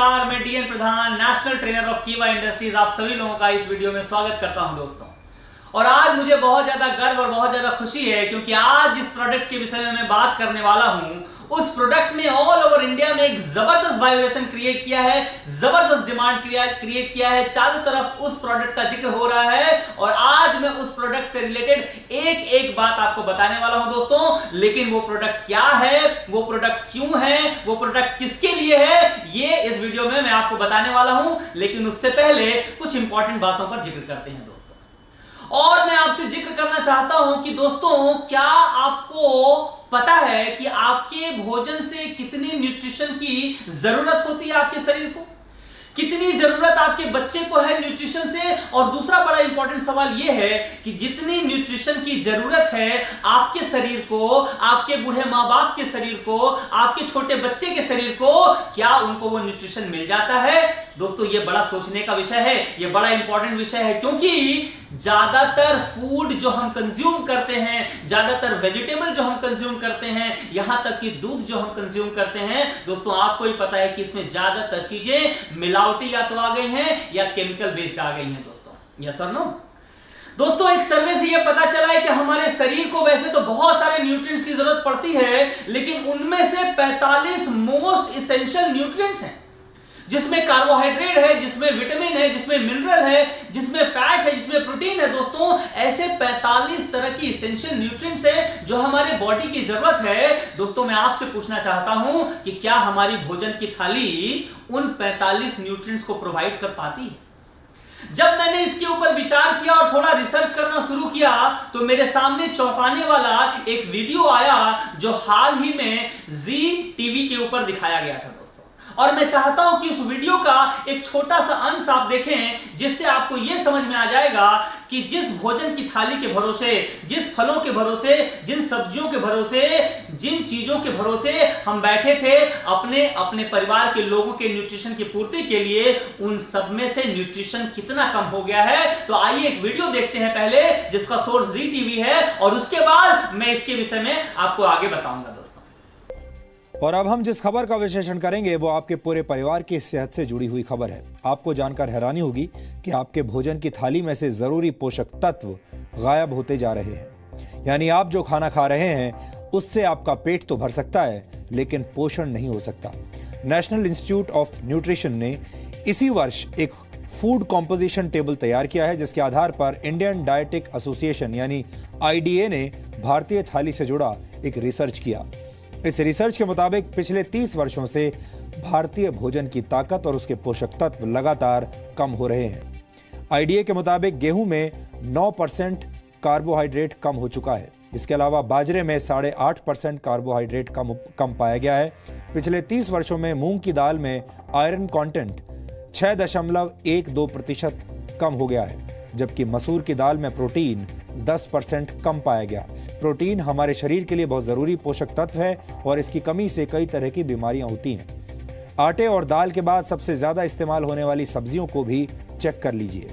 नमस्कार, मैं DN Pradhan, national trainer of Keva industries, आप सभी लोगों का इस वीडियो में स्वागत करता हूं दोस्तों। और आज मुझे बहुत ज्यादा गर्व और बहुत ज्यादा खुशी है क्योंकि आज जिस प्रोडक्ट के विषय में मैं बात करने वाला हूं उस प्रोडक्ट ने ऑल ओवर इंडिया में एक जबरदस्त वाइब्रेशन क्रिएट किया है, जबरदस्त डिमांड क्रिएट किया है। चारों तरफ उस प्रोडक्ट का जिक्र हो रहा है और आज मैं उस प्रोडक्ट से रिलेटेड एक एक बात आपको बताने वाला हूं दोस्तों। लेकिन वो प्रोडक्ट क्या है, वो प्रोडक्ट क्यों है, वो प्रोडक्ट किसके लिए है, ये इस वीडियो में मैं आपको बताने वाला हूं। लेकिन उससे पहले कुछ इंपॉर्टेंट बातों पर जिक्र करते हैं दोस्तों। और मैं आपसे जिक्र करना चाहता हूं कि दोस्तों, क्या आपको पता है कि आपके भोजन से कितनी न्यूट्रिशन की जरूरत होती है आपके शरीर को? कितनी जरूरत आपके बच्चे को है न्यूट्रिशन से? और दूसरा बड़ा इंपॉर्टेंट सवाल यह है कि जितनी न्यूट्रिशन की जरूरत है आपके शरीर को, आपके बूढ़े माँ बाप के शरीर को, आपके छोटे बच्चे के शरीर को, क्या उनको वो न्यूट्रिशन मिल जाता है? दोस्तों, ये बड़ा सोचने का विषय है, ये बड़ा इंपॉर्टेंट विषय है क्योंकि ज्यादातर फूड जो हम कंज्यूम करते हैं, ज्यादातर वेजिटेबल जो हम कंज्यूम करते हैं, यहां तक कि दूध जो हम कंज्यूम करते हैं दोस्तों, आपको ही पता है कि इसमें ज्यादातर चीजें मिलावटी या तो आ गई हैं या केमिकल बेस्ड आ गई हैं दोस्तों। यस और नो? दोस्तों, एक सर्वे से यह पता चला है कि हमारे शरीर को वैसे तो बहुत सारे न्यूट्रिएंट्स की जरूरत पड़ती है, लेकिन उनमें से 45 मोस्ट इसेंशियल न्यूट्रिएंट्स हैं जिसमें कार्बोहाइड्रेट है, जिसमें विटामिन है, जिसमें मिनरल है, जिसमें फैट है, जिसमें प्रोटीन है। दोस्तों, ऐसे 45 तरह की एसेंशियल न्यूट्रिएंट्स है जो हमारे बॉडी की जरूरत है। दोस्तों, मैं आपसे पूछना चाहता हूं कि क्या हमारी भोजन की थाली उन 45 न्यूट्रिएंट्स को प्रोवाइड कर पाती है? जब मैंने इसके ऊपर विचार किया और थोड़ा रिसर्च करना शुरू किया तो मेरे सामने चौंकाने वाला एक वीडियो आया जो हाल ही में जी टीवी के ऊपर दिखाया गया था। और मैं चाहता हूं कि उस वीडियो का एक छोटा सा अंश आप देखें जिससे आपको यह समझ में आ जाएगा कि जिस भोजन की थाली के भरोसे, जिस फलों के भरोसे, जिन सब्जियों के भरोसे, जिन चीजों के भरोसे हम बैठे थे अपने अपने परिवार के लोगों के न्यूट्रिशन की पूर्ति के लिए, उन सब में से न्यूट्रिशन कितना कम हो गया है। तो आइए एक वीडियो देखते हैं पहले जिसका सोर्स जी टीवी है और उसके बाद मैं इसके विषय में आपको आगे बताऊंगा दोस्तों। और अब हम जिस खबर का विश्लेषण करेंगे वो आपके पूरे परिवार की सेहत से जुड़ी हुई खबर है। आपको जानकर हैरानी होगी कि आपके भोजन की थाली में से जरूरी पोषक तत्व गायब होते जा रहे हैं। यानी आप जो खाना खा रहे हैं उससे आपका पेट तो भर सकता है लेकिन पोषण नहीं हो सकता। नेशनल इंस्टीट्यूट ऑफ न्यूट्रिशन ने इसी वर्ष एक फूड कॉम्पोजिशन टेबल तैयार किया है जिसके आधार पर इंडियन डायटिक एसोसिएशन यानी IDA ने भारतीय थाली से जुड़ा एक रिसर्च किया। इस रिसर्च के मुताबिक पिछले 30 वर्षों से भारतीय भोजन की ताकत और उसके पोषक तत्व लगातार कम हो रहे हैं। IDA के मुताबिक गेहूं में 9% कार्बोहाइड्रेट कम हो चुका है। इसके अलावा बाजरे में 8.5% कार्बोहाइड्रेट कम पाया गया है। पिछले 30 वर्षों में मूंग की दाल में आयरन कंटेंट 6.12% कम हो गया है, जबकि मसूर की दाल में प्रोटीन 10% कम पाया गया। प्रोटीन हमारे शरीर के लिए बहुत जरूरी पोषक तत्व है और इसकी कमी से कई तरह की बीमारियां होती हैं। आटे और दाल के बाद सबसे ज्यादा इस्तेमाल होने वाली सब्जियों को भी चेक कर लीजिए।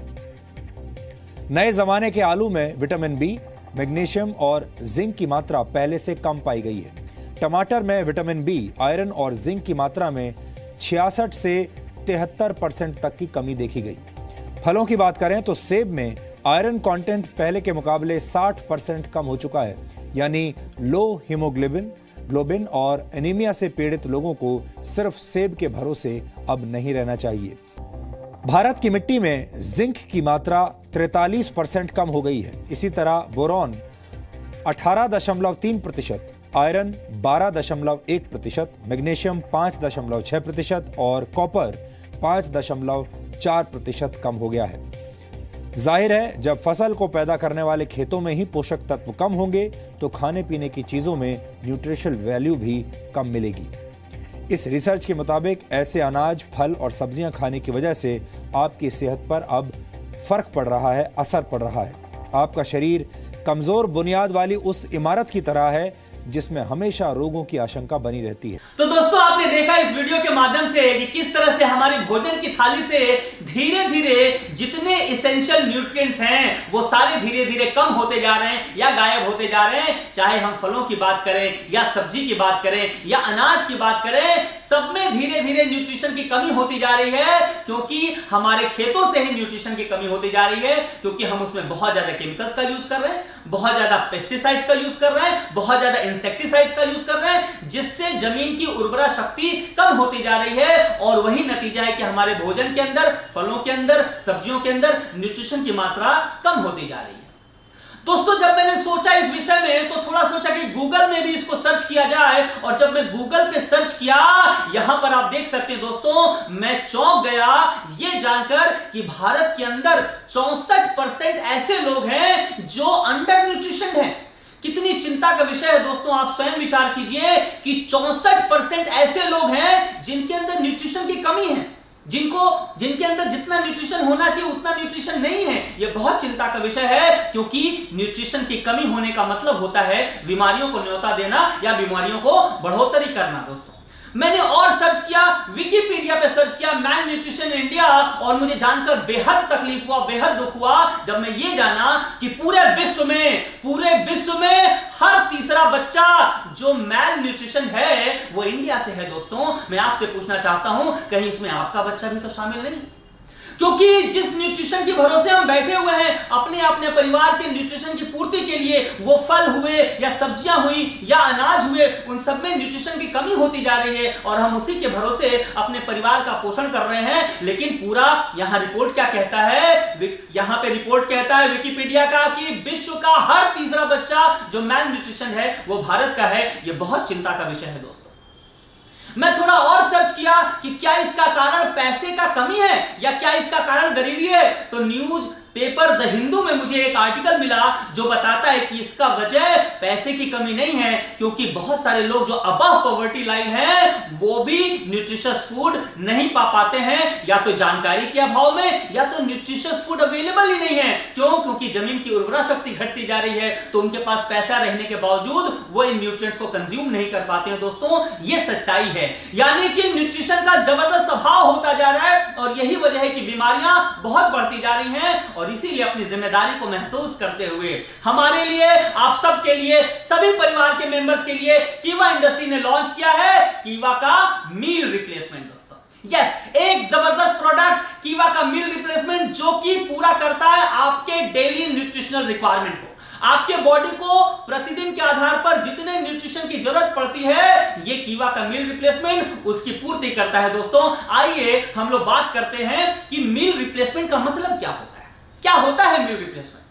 नए जमाने के आलू में विटामिन बी, मैग्नीशियम और जिंक की मात्रा पहले से कम पाई गई है। टमाटर में विटामिन बी, आयरन और जिंक की मात्रा में 66 से 73% तक की कमी देखी गई। फलों की बात करें तो सेब में आयरन कंटेंट पहले के मुकाबले 60% कम हो चुका है। यानी लो हीमोग्लोबिन और एनीमिया से पीड़ित लोगों को सिर्फ सेब के भरोसे अब नहीं रहना चाहिए। भारत की मिट्टी में जिंक की मात्रा 43% कम हो गई है। इसी तरह बोरॉन 18.3%, आयरन 12.1%, मैग्नीशियम 5.6% और कॉपर 5.4% कम हो गया है। जाहिर है, जब फसल को पैदा करने वाले खेतों में ही पोषक तत्व कम होंगे तो खाने पीने की चीजों में न्यूट्रिशनल वैल्यू भी कम मिलेगी। इस रिसर्च के मुताबिक ऐसे अनाज, फल और सब्जियां खाने की वजह से आपकी सेहत पर अब फर्क पड़ रहा है, असर पड़ रहा है। आपका शरीर कमजोर बुनियाद वाली उस इमारत की तरह है जिसमें हमेशा रोगों की आशंका बनी रहती है। तो दोस्तों, आपने देखा इस वीडियो के माध्यम से कि किस तरह से हमारी भोजन की थाली से धीरे धीरे जितने इसेंशियल न्यूट्रिएंट्स हैं वो सारे धीरे धीरे कम होते जा रहे हैं या गायब होते जा रहे हैं। चाहे हम फलों की बात करें या सब्जी की बात करें या अनाज की बात करें, सब में धीरे धीरे न्यूट्रिशन की कमी होती जा रही है, क्योंकि हमारे खेतों से ही न्यूट्रिशन की कमी होती जा रही है, क्योंकि हम उसमें बहुत ज्यादा केमिकल्स का यूज कर रहे हैं, बहुत ज्यादा पेस्टिसाइड्स का यूज कर रहे हैं, बहुत ज्यादा इंसेक्टिसाइड्स का यूज कर रहे हैं, जिससे जमीन की उर्वरा शक्ति कम होती जा रही है। और वही नतीजा है कि हमारे भोजन के अंदर, फलों के अंदर, सब्जियों के अंदर न्यूट्रिशन की मात्रा कम होती जा रही है। दोस्तों, जब मैंने सोचा इस विषय में तो थोड़ा सोचा कि गूगल में भी इसको सर्च किया जाए, और जब मैं गूगल पे सर्च किया, यहां पर आप देख सकते हैं दोस्तों, मैं चौंक गया ये जानकर कि भारत के अंदर 64% ऐसे लोग हैं जो अंडर न्यूट्रिशन हैं। कितनी चिंता का विषय है दोस्तों, आप स्वयं विचार कीजिए कि 64% ऐसे लोग हैं जिनके अंदर न्यूट्रिशन की कमी है, जिनके अंदर जितना न्यूट्रिशन होना चाहिए उतना न्यूट्रिशन नहीं है। यह बहुत चिंता का विषय है, क्योंकि न्यूट्रिशन की कमी होने का मतलब होता है बीमारियों को न्योता देना या बीमारियों को बढ़ोतरी करना। दोस्तों, मैंने और सर्च किया, विकिपीडिया पे सर्च किया मैल न्यूट्रिशन इंडिया, और मुझे जानकर बेहद तकलीफ हुआ, बेहद दुख हुआ जब मैं ये जाना कि पूरे विश्व में हर तीसरा बच्चा जो मैल न्यूट्रिशन है वो इंडिया से है। दोस्तों, मैं आपसे पूछना चाहता हूं, कहीं इसमें आपका बच्चा भी तो शामिल नहीं? क्योंकि जिस न्यूट्रिशन के भरोसे हम बैठे हुए हैं अपने परिवार के न्यूट्रिशन की पूर्ति के लिए, वो फल हुए या सब्जियां हुई या अनाज हुए, उन सब में न्यूट्रिशन की कमी होती जा रही है, और हम उसी के भरोसे अपने परिवार का पोषण कर रहे हैं। लेकिन पूरा यहां रिपोर्ट क्या कहता है, यहां पे रिपोर्ट कहता है विकिपीडिया का कि विश्व का हर तीसरा बच्चा जो मैल न्यूट्रिशन है वो भारत का है। यह बहुत चिंता का विषय है दोस्तों। मैं थोड़ा और सर्च किया कि क्या इसका कारण पैसे का कमी है या क्या इसका कारण गरीबी है, तो न्यूज पेपर द हिंदू में मुझे एक आर्टिकल मिला जो बताता है कि इसका वजह पैसे की कमी नहीं है, क्योंकि बहुत सारे लोग जो अबव पॉवर्टी लाइन है वो भी न्यूट्रिशियस फूड नहीं पा पाते हैं, या तो जानकारी के अभाव में या तो न्यूट्रिशियस फूड अवेलेबल ही नहीं है। क्यों? क्योंकि जमीन की उर्वरा शक्ति घटती जा रही है, तो उनके पास पैसा रहने के बावजूद वो इन न्यूट्रिएंट्स को कंज्यूम नहीं कर पाते हैं। दोस्तों, ये सच्चाई है, यानी कि न्यूट्रिशन का जबरदस्त अभाव होता जा रहा है, और यही वजह है कि बीमारियां बहुत बढ़ती जा रही हैं। और इसीलिए अपनी जिम्मेदारी को महसूस करते हुए हमारे लिए, आप सबके लिए, सभी परिवार के मेंबर्स के लिए कीवा इंडस्ट्री ने लॉन्च किया है कीवा का मील रिप्लेसमेंट। दोस्तों, यस, एक जबरदस्त प्रोडक्ट कीवा का मील रिप्लेसमेंट, जो कि पूरा करता है आपके डेली न्यूट्रिशनल रिक्वायरमेंट को। आपके बॉडी को प्रतिदिन के आधार पर जितने न्यूट्रिशन की जरूरत पड़ती है, ये कीवा का मील रिप्लेसमेंट उसकी पूर्ति करता है। दोस्तों, आइए हम लोग बात करते हैं कि मील रिप्लेसमेंट का मतलब क्या होता है। क्या होता है मील रिप्लेसमेंट?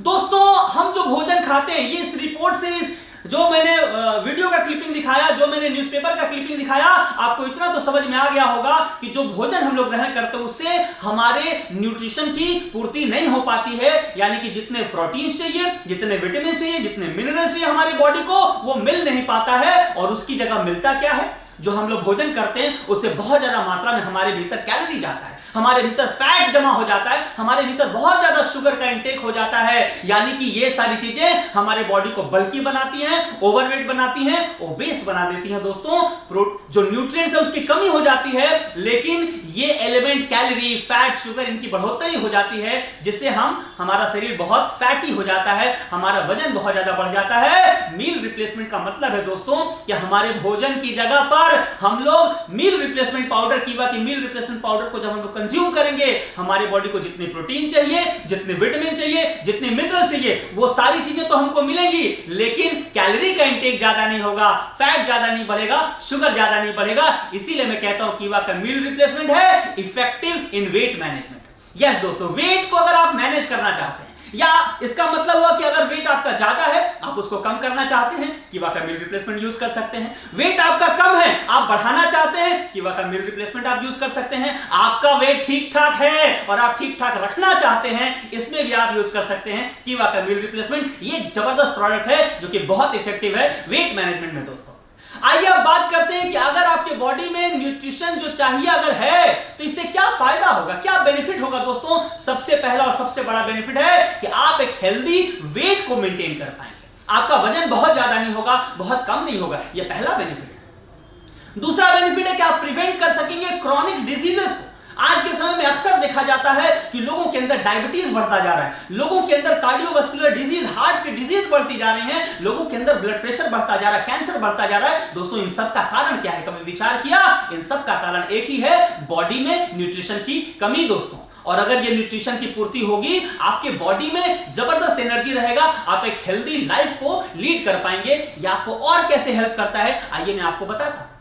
दोस्तों, हम जो भोजन खाते हैं, ये इस रिपोर्ट से, जो मैंने वीडियो का क्लिपिंग दिखाया, जो मैंने न्यूज़पेपर का क्लिपिंग दिखाया, आपको इतना तो समझ में आ गया होगा कि जो भोजन हम लोग ग्रहण करते हैं उससे हमारे न्यूट्रिशन की पूर्ति नहीं हो पाती है, यानी कि जितने प्रोटीन चाहिए, जितने विटामिन चाहिए, जितने मिनरल्स चाहिए हमारी बॉडी को, वो मिल नहीं पाता है। और उसकी जगह मिलता क्या है? जो हम लोग भोजन करते हैं उससे बहुत ज्यादा मात्रा में हमारे भीतर कैलोरी जाता है, हमारे भीतर फैट जमा हो जाता है, हमारे भीतर बहुत ज्यादा शुगर का इंटेक हो जाता है, यानी कि ये सारी चीजें हमारे बॉडी को बल्की बनाती हैं, ओवरवेट बनाती हैं, ओबेस बना देती हैं। दोस्तों, जो न्यूट्रिएंट्स है उसकी कमी हो जाती है, लेकिन ये एलिमेंट कैलोरी, फैट, शुगर, इनकी बढ़ोतरी हो जाती है, जिससे हमारा शरीर बहुत फैटी हो जाता है, हमारा वजन बहुत ज्यादा बढ़ जाता है। मील रिप्लेसमेंट का मतलब है दोस्तों कि हमारे भोजन की जगह पर हम लोग मील रिप्लेसमेंट पाउडर, कीवा की मील रिप्लेसमेंट पाउडर को जब हम लोग कंज्यूम करेंगे, हमारी बॉडी को जितने प्रोटीन चाहिए, जितने विटामिन चाहिए, जितने मिनरल चाहिए, वो सारी चीजें तो हमको मिलेंगी, लेकिन कैलोरी का इंटेक ज्यादा नहीं होगा, फैट ज्यादा नहीं बढ़ेगा, शुगर ज्यादा नहीं बढ़ेगा। इसीलिए मैं कहता हूं कीवा का मील रिप्लेसमेंट है effective in weight management. Yes दोस्तों, वेट को अगर आप मैनेज करना चाहते हैं, या इसका मतलब हुआ कि अगर वेट आपका ज्यादा है, आप उसको कम करना चाहते हैं, कीवा का मील रिप्लेसमेंट यूज कर सकते हैं। वेट आपका कम है, आप बढ़ाना चाहते हैं, कीवा का मील रिप्लेसमेंट आप यूज कर सकते हैं। आपका वेट ठीक ठाक है और आप ठीक ठाक रखना चाहते हैं, इसमें भी आप यूज कर सकते हैं कीवा का मील रिप्लेसमेंट। ये जबरदस्त प्रोडक्ट है जो कि बहुत इफेक्टिव है वेट मैनेजमेंट में। दोस्तों, आइए अब बात करते हैं कि अगर आपके बॉडी में न्यूट्रिशन जो चाहिए अगर है, तो इससे क्या फायदा होगा, क्या बेनिफिट होगा। दोस्तों, सबसे पहला और सबसे बड़ा बेनिफिट है कि आप एक हेल्दी वेट को मेंटेन कर पाएंगे। आपका वजन बहुत ज्यादा नहीं होगा, बहुत कम नहीं होगा। यह पहला बेनिफिट है। दूसरा बेनिफिट है कि आप प्रिवेंट कर सकेंगे क्रॉनिक डिजीजेस को। आज के समय में अक्सर देखा जाता है कि लोगों के अंदर डायबिटीज बढ़ता जा रहा है, लोगों के अंदर कार्डियोवास्कुलर डिजीज, हार्ट की डिजीज बढ़ती जा रही है, लोगों के अंदर ब्लड प्रेशर बढ़ता जा रहा है, कैंसर बढ़ता जा रहा है। दोस्तों, इन सब का कारण क्या है? कभी विचार किया? इन सब का कारण एक ही है, बॉडी में न्यूट्रिशन की कमी दोस्तों। और अगर ये न्यूट्रिशन की पूर्ति होगी, आपके बॉडी में जबरदस्त एनर्जी रहेगा, आप एक हेल्दी लाइफ को लीड कर पाएंगे। ये आपको और कैसे हेल्प करता है, आइए मैं आपको बताता हूं।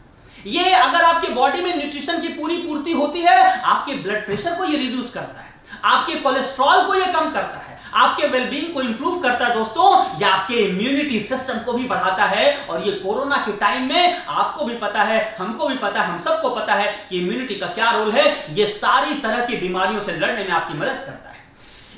ये अगर आपके बॉडी में न्यूट्रिशन की पूरी पूर्ति होती है, आपके ब्लड प्रेशर को ये रिड्यूस करता है, आपके कोलेस्ट्रॉल को ये कम करता है, आपके वेलबींग को इंप्रूव करता है दोस्तों। ये आपके इम्यूनिटी सिस्टम को भी बढ़ाता है। और ये कोरोना के टाइम में आपको भी पता है, हमको भी पता है, हम सबको पता है कि इम्यूनिटी का क्या रोल है। ये सारी तरह की बीमारियों से लड़ने में आपकी मदद करता है।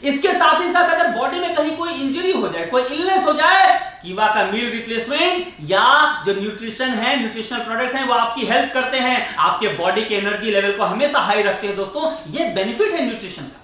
इसके साथ ही साथ अगर बॉडी में कहीं कोई इंजरी हो जाए, कोई इलनेस हो जाए, कीवा का मील रिप्लेसमेंट या जो न्यूट्रिशन है, न्यूट्रिशनल प्रोडक्ट है, वो आपकी हेल्प करते हैं, आपके बॉडी के एनर्जी लेवल को हमेशा हाई रखते हैं दोस्तों। ये बेनिफिट है न्यूट्रिशन का।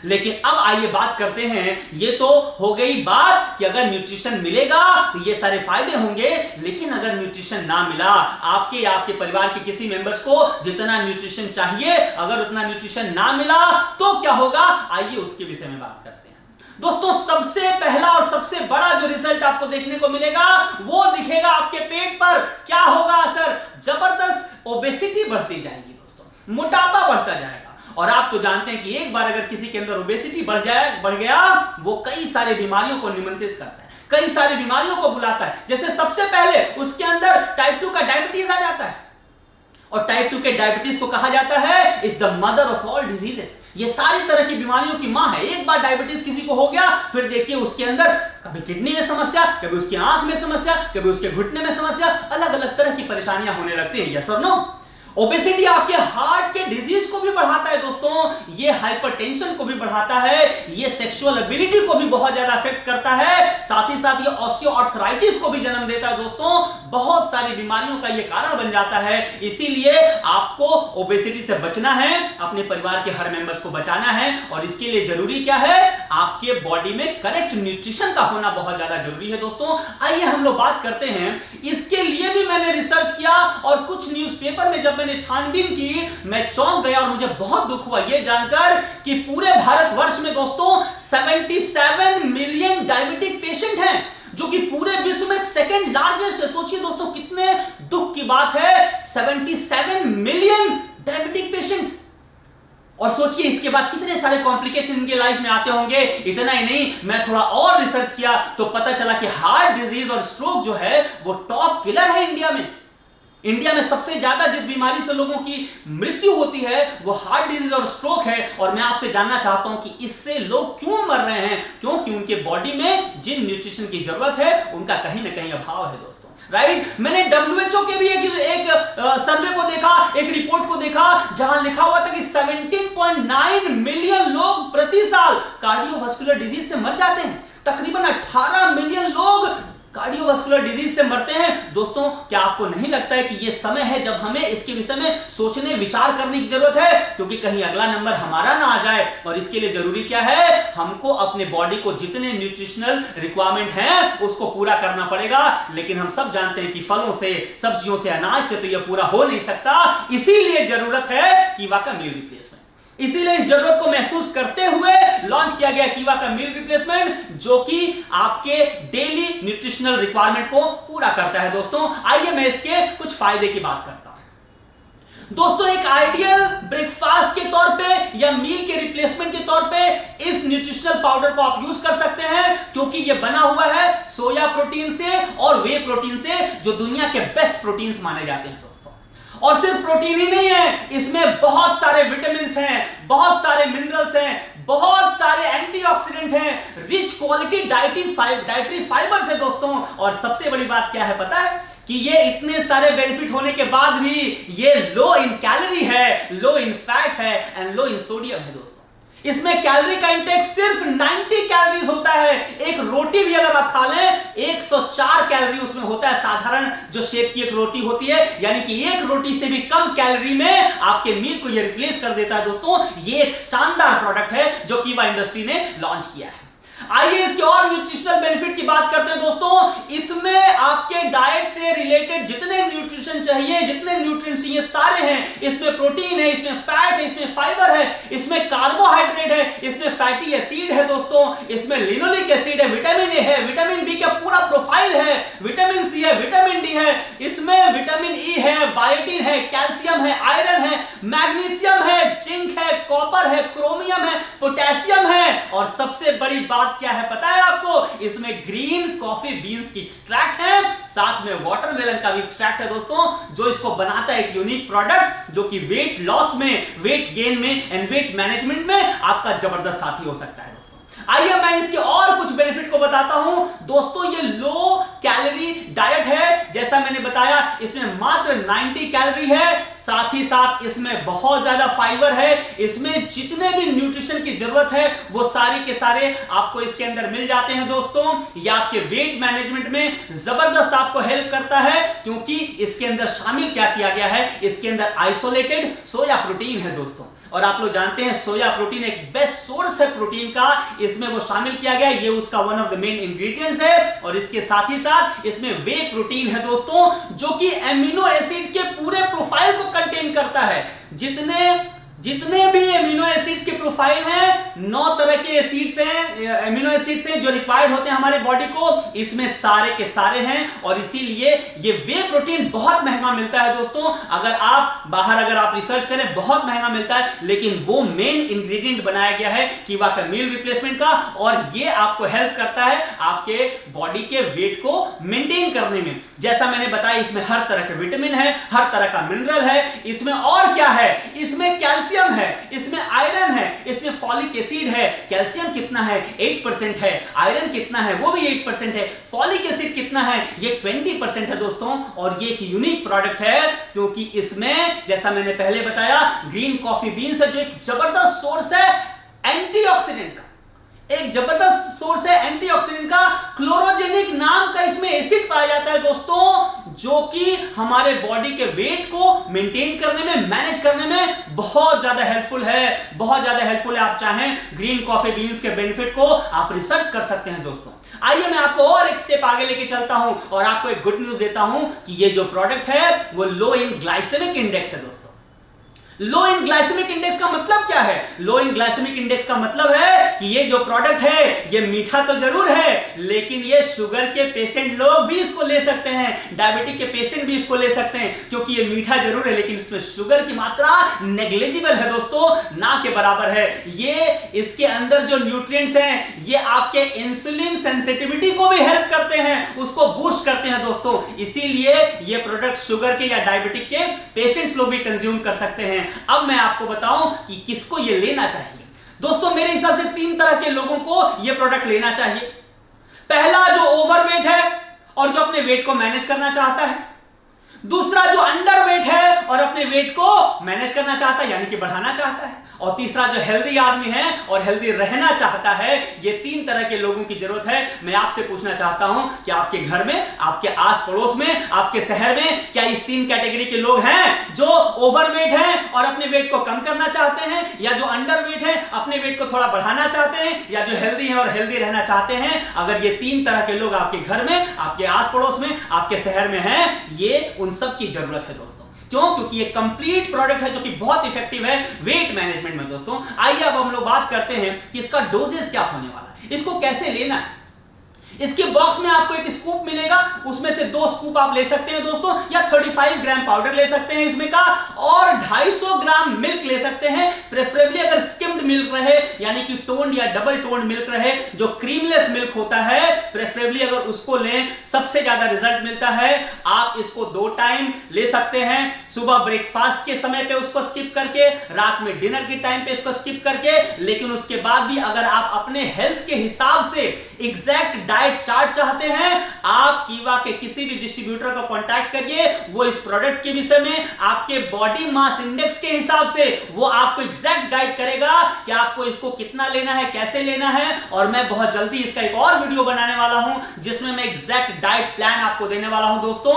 लेकिन अब आइए बात करते हैं, ये तो हो गई बात कि अगर न्यूट्रिशन मिलेगा तो ये सारे फायदे होंगे। लेकिन अगर न्यूट्रिशन ना मिला, आपके या आपके परिवार के किसी मेंबर्स को जितना न्यूट्रिशन चाहिए, अगर उतना न्यूट्रिशन ना मिला तो क्या होगा? आइए उसके विषय में बात करते हैं दोस्तों। सबसे पहला और सबसे बड़ा जो रिजल्ट आपको देखने को मिलेगा वो दिखेगा आपके पेट पर। क्या होगा असर? जबरदस्त ओबेसिटी बढ़ती जाएगी दोस्तों, मोटापा बढ़ता जाएगा। और आप तो जानते हैं कि एक बार अगर किसी के अंदर ओबेसिटी बढ़ गया, वो कई सारी बीमारियों को निमंत्रित करता है, कई सारी बीमारियों को बुलाता है। जैसे सबसे पहले उसके अंदर टाइप 2 का डायबिटीज आ जाता है। और टाइप 2 के डायबिटीज को कहा जाता है is the mother of all diseases. ये सारी तरह की बीमारियों की मां है। एक बार डायबिटीज किसी को हो गया, फिर देखिए उसके अंदर कभी किडनी में समस्या, कभी उसकी आंख में समस्या, कभी उसके घुटने में समस्या, अलग अलग तरह की परेशानियां होने लगती है। यस और नो? ओबेसिटी आपके हार्ट के डिजीज को भी बढ़ाता है दोस्तों, ये हाइपरटेंशन को भी बढ़ाता है, ये सेक्सुअल एबिलिटी को भी बहुत ज्यादा अफेक्ट करता है, साथ ही साथ ये ऑस्टियोआर्थराइटिस को भी जन्म देता है दोस्तों। बहुत सारी बीमारियों का ये कारण बन जाता है। इसीलिए आपको ओबेसिटी से बचना है, अपने परिवार के हर मेंबर्स को बचाना है। और इसके लिए जरूरी क्या है? आपके बॉडी में करेक्ट न्यूट्रिशन का होना बहुत ज्यादा जरूरी है दोस्तों। आइए हम लोग बात करते हैं। इसके लिए भी मैंने रिसर्च किया और कुछ न्यूज़पेपर में जब मैंने छानबीन की, मैं चौंक गया और मुझे बहुत दुख हुआ यह जानकर कि पूरे भारतवर्ष में दोस्तों 77 मिलियन डायबिटिक पेशेंट हैं, जो कि पूरे विश्व में सेकंड लार्जेस्ट है। सोचिए दोस्तों कितने दुख की बात है, 77 मिलियन डायबिटिक पेशेंट। और सोचिए इसके बाद कितने सारे कॉम्प्लिकेशन इनके लाइफ में आते होंगे। इतना ही नहीं, मैं थोड़ा और रिसर्च किया तो पता चला कि हार्ट डिजीज और स्ट्रोक जो है वो टॉप किलर है इंडिया में। इंडिया में सबसे ज्यादा जिस बीमारी से लोगों की मृत्यु होती है वो हार्ट डिजीज और स्ट्रोक है। और मैं आपसे जानना चाहता हूं कि इससे लोग क्यों मर रहे हैं? क्योंकि उनके बॉडी में जिन न्यूट्रिशन की जरूरत है उनका कहीं ना कहीं अभाव है दोस्तों। राइट? मैंने WHO के भी एक सर्वे को देखा, एक रिपोर्ट को देखा, जहां लिखा हुआ था कि 17.9 मिलियन लोग प्रति साल कार्डियोवास्कुलर डिजीज से मर जाते हैं। तकरीबन 18 मिलियन लोग कार्डियोवास्कुलर डिजीज से मरते हैं। दोस्तों, क्या आपको नहीं लगता है कि यह समय है जब हमें इसके विषय में सोचने विचार करने की जरूरत है? क्योंकि कहीं अगला नंबर हमारा ना आ जाए। और इसके लिए जरूरी क्या है? हमको अपने बॉडी को जितने न्यूट्रिशनल रिक्वायरमेंट हैं उसको पूरा करना पड़ेगा। लेकिन हम सब जानते हैं कि फलों से, सब्जियों से, अनाज से तो यह पूरा हो नहीं सकता। इसीलिए जरूरत है कीवा का मील रिप्लेसमेंट। इसीलिए इस जरूरत को महसूस करते हुए लॉन्च किया गया कीवा का मील रिप्लेसमेंट, जो कि आपके डेली न्यूट्रिशनल रिक्वायरमेंट को पूरा करता है दोस्तों। आइए मैं इसके कुछ फायदे की बात करता हूं दोस्तों। एक आइडियल ब्रेकफास्ट के तौर पे या मील के रिप्लेसमेंट के तौर पे इस न्यूट्रिशनल पाउडर को आप यूज कर सकते हैं, क्योंकि यह बना हुआ है सोया प्रोटीन से और वे प्रोटीन से, जो दुनिया के बेस्ट प्रोटीन्स माने जाते हैं दोस्तों। और सिर्फ प्रोटीन ही नहीं है, इसमें बहुत सारे विटामिन्स हैं, बहुत सारे मिनरल्स हैं, बहुत सारे एंटीऑक्सीडेंट हैं, रिच क्वालिटी डाइटरी फाइबर्स है दोस्तों। और सबसे बड़ी बात क्या है पता है? कि ये इतने सारे बेनिफिट होने के बाद भी ये लो इन कैलोरी है, लो इन फैट है एंड लो इन सोडियम है दोस्तों। इसमें कैलोरी का इंटेक सिर्फ 90 कैलोरीज होता है। एक रोटी भी अगर आप खा लें 104 कैलोरी उसमें होता है। साधारण जो शेप की एक रोटी होती है, यानी कि एक रोटी से भी कम कैलोरी में आपके मील को ये रिप्लेस कर देता है दोस्तों। ये एक शानदार प्रोडक्ट है जो कीवा इंडस्ट्री ने लॉन्च किया है। आइए इसके और न्यूट्रिशनल बेनिफिट की बात करते हैं दोस्तों। इसमें आपके डाइट से रिलेटेड जितने न्यूट्रिशन चाहिए, जितने न्यूट्रिएंट्स चाहिए सारे हैं। इसमें प्रोटीन है, इसमें फैट है, इसमें फाइबर है, इसमें कार्बोहाइड्रेट है, इसमें फैटी एसिड है दोस्तों, इसमें लिनोलिक एसिड है, विटामिन ए है, विटामिन बी का पूरा प्रोफाइल है, विटामिन सी है, विटामिन डी है, इसमें विटामिन ई है, बायोटिन है, कैल्शियम है, आयरन है, मैग्नीशियम है, जिंक है, कॉपर है, क्रोमियम है, पोटेशियम है और सबसे बड़ी बात क्या है पता है आपको? इसमें ग्रीन कॉफी बीन्स की एक्सट्रैक्ट है, साथ में वाटरमेलन का भी एक्सट्रैक्ट है दोस्तों, जो इसको बनाता है एक यूनिक प्रोडक्ट जो कि वेट लॉस में, वेट गेन में एंड वेट मैनेजमेंट में आपका जबरदस्त साथी हो सकता है दोस्तों। आइए मैं इसके और कुछ बेनिफिट को बताता हूं दोस्तों। ये लो कैलोरी डाइट है, जैसा मैंने बताया इसमें मात्र 90 कैलोरी है, साथ ही साथ इसमें बहुत ज्यादा फाइबर है, इसमें जितने भी न्यूट्रिशन की जरूरत है वो सारे के सारे आपको इसके अंदर मिल जाते हैं दोस्तों। ये आपके वेट मैनेजमेंट में जबरदस्त आपको हेल्प करता है, क्योंकि इसके अंदर शामिल क्या किया गया है, इसके अंदर आइसोलेटेड सोया प्रोटीन है दोस्तों। और आप लोग जानते हैं सोया प्रोटीन एक बेस्ट सोर्स है प्रोटीन का, इसमें वो शामिल किया गया है, ये उसका one of the main ingredients है। और इसके साथ ही साथ इसमें वे प्रोटीन है दोस्तों, जो कि एमिनो एसिड के पूरे प्रोफाइल को कंटेन करता है। जितने भी एमिनो एसिड्स के प्रोफाइल हैं, 9 तरह के एसिड्स हैं, एमिनो एसिड्स हैं जो रिक्वायर्ड होते हैं हमारे बॉडी को, इसमें सारे के सारे हैं। और इसीलिए ये वे प्रोटीन बहुत महंगा मिलता है दोस्तों। अगर आप रिसर्च करें बहुत महंगा मिलता है, लेकिन वो मेन इंग्रेडिएंट बनाया गया है कीवा का मील रिप्लेसमेंट का, और ये आपको हेल्प करता है आपके बॉडी के वेट को मेंटेन करने में। जैसा मैंने बताया इसमें हर तरह के विटामिन है, हर तरह का मिनरल है, इसमें और क्या है, इसमें कैल्शियम है, इसमें आयरन है, इसमें फॉलिक एसिड है। कैल्शियम कितना है? 8% है। आयरन कितना है? वो भी 8% है। फॉलिक एसिड कितना है? ये 20% है दोस्तों। और ये एक यूनिक प्रोडक्ट है, क्योंकि इसमें जैसा मैंने पहले बताया ग्रीन कॉफी बीन्स है, जो एक जबरदस्त सोर्स है एंटीऑक्सीडेंट का, एक जबरदस्त सोर्स है एंटीऑक्सीडेंट का। क्लोरोजेनिक नाम का इसमें एसिड पाया जाता है दोस्तों, जो कि हमारे बॉडी के वेट को मेंटेन करने में, मैनेज करने में बहुत ज्यादा हेल्पफुल है, बहुत ज्यादा हेल्पफुल है। आप चाहें ग्रीन कॉफी बीन्स के बेनिफिट को आप रिसर्च कर सकते हैं दोस्तों। आइए मैं आपको और एक स्टेप आगे लेके चलता हूं और आपको एक गुड न्यूज देता हूं कि ये जो प्रोडक्ट है वो लो इन ग्लाइसेमिक इंडेक्स है दोस्तों। लो इन ग्लाइसेमिक इंडेक्स का मतलब क्या है? लो इन ग्लाइसेमिक इंडेक्स का मतलब है कि ये जो प्रोडक्ट है ये मीठा तो जरूर है, लेकिन ये शुगर के पेशेंट लोग भी इसको ले सकते हैं, डायबिटिक के पेशेंट भी इसको ले सकते हैं, क्योंकि ये मीठा जरूर है लेकिन इसमें शुगर की मात्रा नेग्लिजिबल है दोस्तों, ना के बराबर है। ये इसके अंदर जो न्यूट्रिएंट्स हैं ये आपके इंसुलिन सेंसिटिविटी को भी हेल्प करते हैं, उसको बूस्ट करते हैं दोस्तों। इसीलिए ये प्रोडक्ट शुगर के या डायबिटिक के पेशेंट्स लोग भी कंज्यूम कर सकते हैं। अब मैं आपको बताऊं कि किसको ये लेना चाहिए दोस्तों। मेरे हिसाब से 3 तरह के लोगों को ये प्रोडक्ट लेना चाहिए। पहला जो ओवरवेट है और जो अपने वेट को मैनेज करना चाहता है, दूसरा जो अंडरवेट है और अपने वेट को मैनेज करना चाहता है यानी कि बढ़ाना चाहता है, और तीसरा जो हेल्दी आदमी है और हेल्दी रहना चाहता है। ये 3 तरह के लोगों की जरूरत है। मैं आपसे पूछना चाहता हूं कि आपके घर में, आपके आस पड़ोस में, आपके शहर में क्या इस 3 कैटेगरी के लोग हैं, जो ओवरवेट हैं और अपने वेट को कम करना चाहते हैं, या जो अंडरवेट है अपने वेट को थोड़ा बढ़ाना चाहते हैं, या जो हेल्दी है और हेल्दी रहना चाहते हैं? अगर ये 3 तरह के लोग आपके घर में, आपके आस पड़ोस में, आपके शहर में हैं, ये उन सब की जरूरत है दोस्तों। क्यों? क्योंकि ये कंप्लीट प्रोडक्ट है जो कि बहुत इफेक्टिव है वेट मैनेजमेंट में दोस्तों। आइए अब हम लोग बात करते हैं कि इसका डोजेस क्या होने वाला है, इसको कैसे लेना है। इसके बॉक्स में आपको एक स्कूप मिलेगा, उसमें से 2 स्कूप आप ले सकते हैं दोस्तों, या 35 ग्राम पाउडर ले सकते हैं इसमें का, और 250 ग्राम मिल्क ले सकते हैं। प्रेफरेबली अगर स्किम्ड मिल्क रहे, यानी कि टोन्ड या डबल टोन्ड मिल्क रहे, जो क्रीमलेस मिल्क होता है, प्रेफरेबली अगर उसको लें सबसे ज्यादा रिजल्ट मिलता है। आप इसको 2 टाइम ले सकते हैं, सुबह ब्रेकफास्ट के समय पे उसको स्किप करके, रात में डिनर के टाइम पे इसको स्किप करके। लेकिन उसके बाद भी अगर आप अपने हेल्थ के हिसाब से एग्जैक्ट डाइट चार्ट चाहते हैं, आप कीवा के किसी भी डिस्ट्रीब्यूटर को कांटेक्ट करिए, वो इस प्रोडक्ट के विषय में आपके बॉडी मास इंडेक्स के हिसाब से वो आपको एग्जैक्ट गाइड करेगा कि आपको इसको कितना लेना है, कैसे लेना है। और मैं बहुत जल्दी इसका एक और वीडियो बनाने वाला हूं जिसमें मैं एग्जैक्ट डाइट प्लान आपको देने वाला हूं दोस्तों।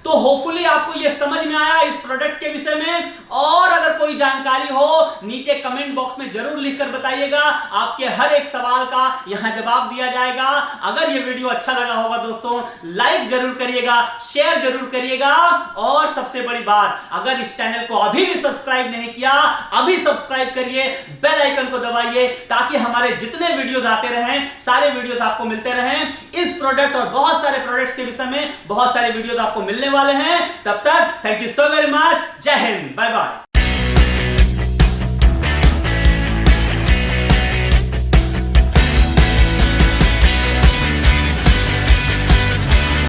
तो होपफुली आपको यह समझ में आया इस प्रोडक्ट के विषय में। और अगर कोई जानकारी हो नीचे कमेंट बॉक्स में जरूर लिखकर बताइएगा, आपके हर एक सवाल का यहां जवाब दिया जाएगा। अगर यह वीडियो अच्छा लगा होगा दोस्तों, लाइक जरूर करिएगा, शेयर जरूर करिएगा, और सबसे बड़ी बात, अगर इस चैनल को अभी भी सब्सक्राइब नहीं किया, अभी सब्सक्राइब करिए, बेल आइकन को दबाइए, ताकि हमारे जितने वीडियोस आते रहें सारे वीडियोस आपको मिलते रहें। इस प्रोडक्ट और बहुत सारे प्रोडक्ट्स के विषय में बहुत सारे वीडियोस आपको मिलने वाले हैं। तब तक thank you so very much. जय हिंद, बाय बाय।